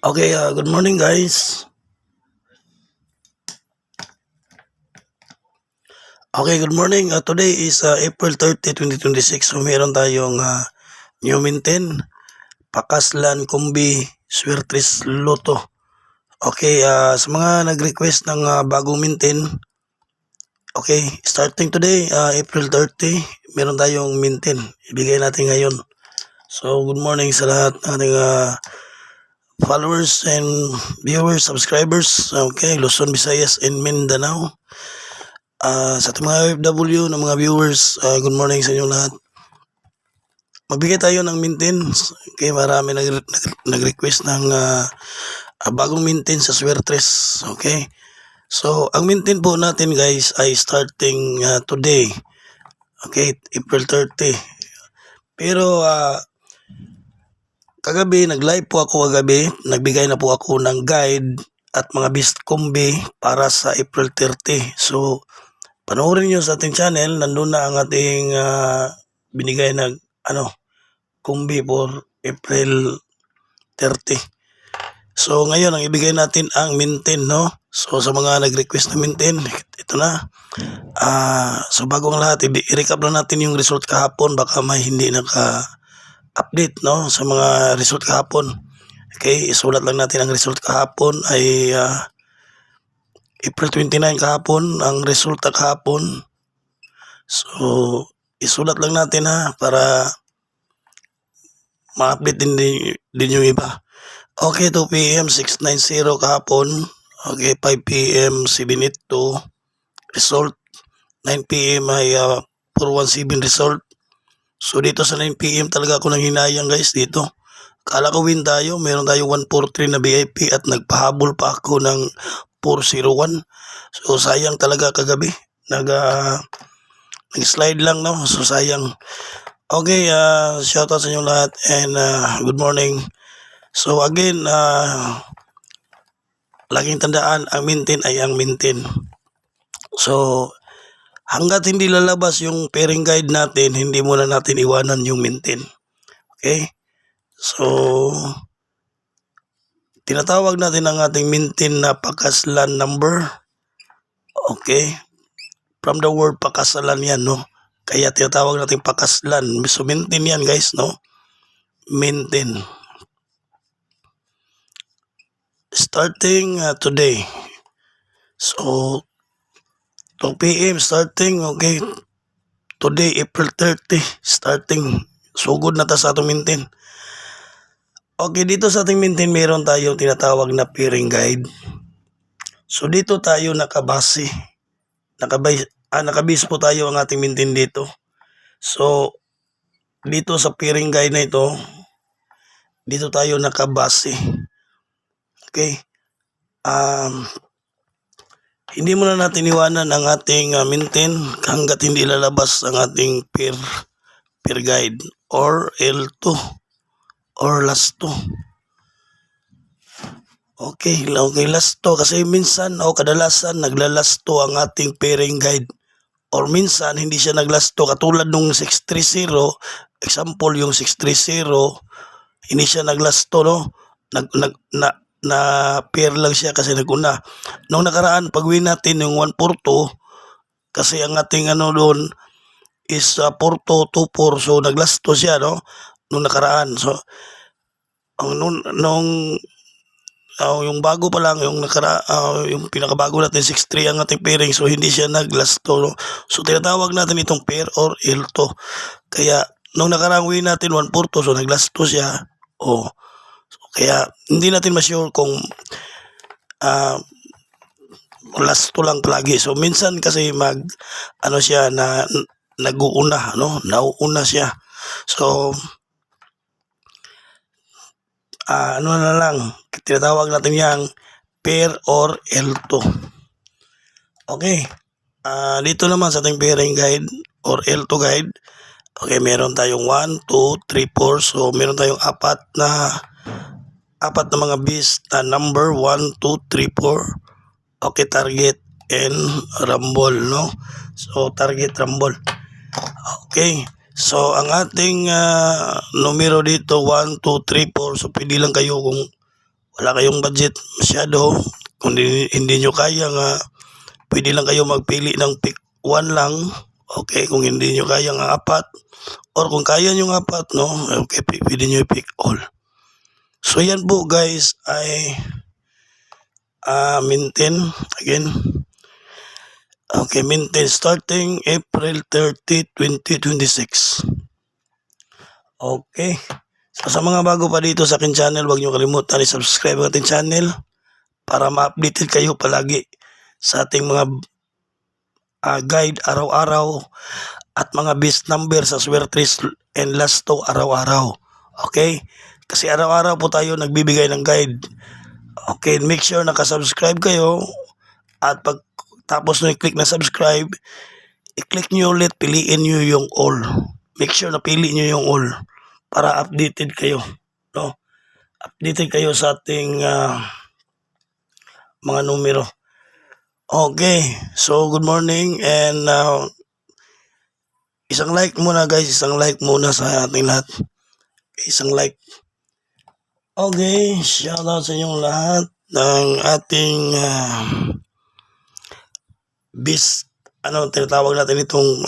Okay, good morning guys. Okay, good morning. Today is April 30, 2026. So meron tayong new mintin, Pakaslan Kumbi Swertres Loto. Okay, sa mga nag-request ng bagong mintin, okay, starting today, April 30, meron tayong mintin. Ibigay natin ngayon. So good morning sa lahat ng ating followers and viewers, subscribers. Okay, Luzon, Visayas, and Mindanao. Sa ating mga OFW na mga viewers, good morning sa inyo lahat. Magbigay tayo ng maintenance. Okay, marami nag-request ng bagong maintenance sa Swertres. Okay. So, ang maintenance po natin guys ay starting today. Okay, April 30. Pero kagabi, nag-live po ako kagabi. Nagbigay na po ako ng guide at mga best combi para sa April 30. So, panoorin nyo sa ating channel, nandun na ang ating binigay na kumbi for April 30. So ngayon, ang ibigay natin ang mintin, no? So sa mga nag-request na mintin, ito na. So bago ang lahat, i-recap lang natin yung result kahapon, baka may hindi naka-update, no? Sa mga result kahapon. Okay, isulat lang natin ang result kahapon ay April 29 kahapon, ang resulta kahapon. So, isulat lang natin para ma-update din yung iba. Okay, 2 p.m. 690 kahapon. Okay, 5 p.m. 782 result. 9 p.m. ay 417 result. So, dito sa 9 p.m. talaga ako nang hinayang guys dito. Kala ko win tayo. Meron tayo 143 na VIP at nagpahabol pa ako ng 401. So sayang talaga kagabi. Nag-slide lang, no? So sayang. Okay, shout out sa inyo lahat and good morning. So again, laging tandaan, ang mintin ay ang mintin. So hanggat hindi lalabas yung pairing guide natin, hindi muna natin iwanan yung mintin. Okay? So tinatawag natin ang ating mintin na Pakaslan number. Okay. From the word pakasalan yan, no? Kaya tinatawag natin Pakaslan. So mintin yan guys, no? Mintin. Starting today. So 2 p.m. starting, okay. Today, April 30, starting. Sugod na ta sa atong mintin. Okay, dito sa ating mintin, meron tayong tinatawag na pairing guide. So dito tayo nakabase. Nakabase po tayo ang ating mintin dito. So dito sa pairing guide na ito, dito tayo nakabase. Okay. Hindi muna natin iwanan ang ating mintin hanggat hindi lalabas ang ating pair guide or L2 or last 2. Okay, last 2 kasi minsan o kadalasan naglalast 2 ang ating pairing guide or minsan hindi siya naglast 2 katulad nung 630, example yung 630 hindi siya naglast 2, no? Na pair lang siya kasi naguna. Nung nakaraan pag-win natin yung 142 kasi ang ating doon is 4224, so naglast 2 siya, no? Nung nakaraan. So yung bago pa lang, yung yung pinakabago natin 6-3 ang ating pairing, so hindi siya naglast 2, no? So tinatawag natin itong pair or L2. Kaya nung nakarang win natin 142, so naglast 2 siya. So, kaya hindi natin ma-sure kung last 2 lang palagi. So minsan kasi siya na nag-uuna, no? Nauuna siya. So na lang, tinatawag natin yang pair or L2. Okay. Dito naman sa ating pairing guide or L2 guide, okay, meron tayong 1, 2, 3, 4. So meron tayong apat na mga beast na number 1, 2, 3, 4. Okay, target and rumble, no? So target, rumble. Okay. So ang ating numero dito 1, 2, 3, 4. So pili lang kayo kung wala kayong budget masyado, kung hindi nyo kaya nga, pwede lang kayo magpili ng pick 1 lang. Okay, kung hindi nyo kaya ng 4, or kung kaya nyo ng 4, no, okay, pwede nyo i-pick all. So yan po guys ay maintain again. Okay, maintain starting April 30, 2026. Okay. So sa mga bago pa dito sa akin channel, huwag nyo kalimutan i-subscribe ang ating channel para ma-updated kayo palagi sa ating mga guide araw-araw at mga best number sa Swertres and Lasto araw-araw. Okay? Kasi araw-araw po tayo nagbibigay ng guide. Okay, make sure nakasubscribe kayo at pag tapos nyo i-click na subscribe, i-click nyo ulit, piliin nyo yung all. Make sure na pili nyo yung all para updated kayo. No? Updated kayo sa ating mga numero. Okay, so good morning and isang like muna guys, isang like muna sa ating lahat. Isang like. Okay, shout out sa inyong lahat ng ating best, tinatawag natin itong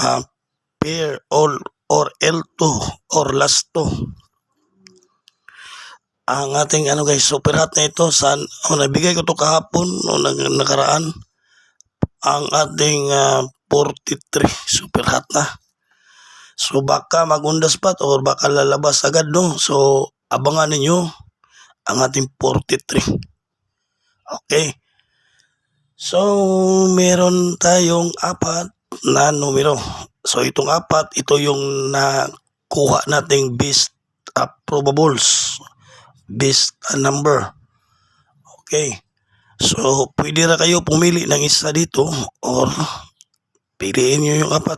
pair or L2 or Lasto. Ang ating guys, super hot na ito. Nabigay ko to kahapon o nakaraan. Ang ating 43, super hot na. So baka magundas pa or baka lalabas agad, no? So abangan ninyo ang ating 43. Okay. So meron tayong 4 na numero. So itong 4, ito yung nakuha nating best probables, best number. Okay. So pwede na kayo pumili ng isa dito or piliin nyo yung 4.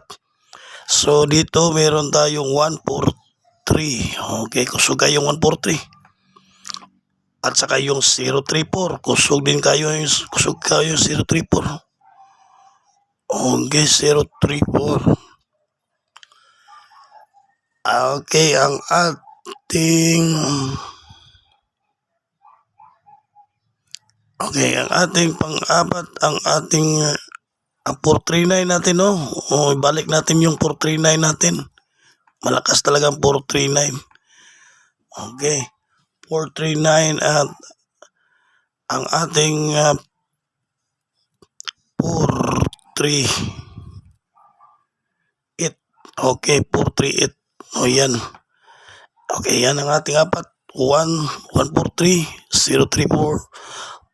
So dito meron tayong 143. Okay, kusog kayo yung 143. At saka yung 034, kusog kayo yung 034. Okay, 034. Okay, ang ating pang-apat, ang ating 439 natin, no? O, ibalik natin yung 439 natin. Malakas talaga ang 439. Okay. 439 at ang ating 438. Okay, 438. O yan. Okay, yan ang ating 4. 143, 034,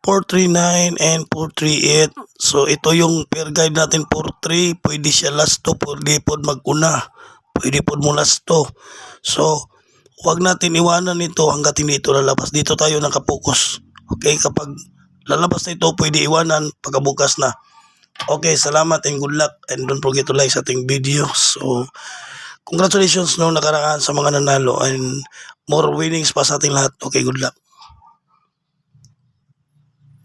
439 and 438. So ito yung pair guide natin 43. Pwede siya Lasto, pwede po mag-una, pwede po mo Lasto. So huwag natin iwanan ito hanggat hindi ito lalabas. Dito tayo nakapokus. Okay, kapag lalabas na ito, pwede iwanan pagkabukas na. Okay, salamat and good luck and don't forget to like sa ating video. So congratulations no nakaraan sa mga nanalo and more winnings pa sa ating lahat. Okay, good luck.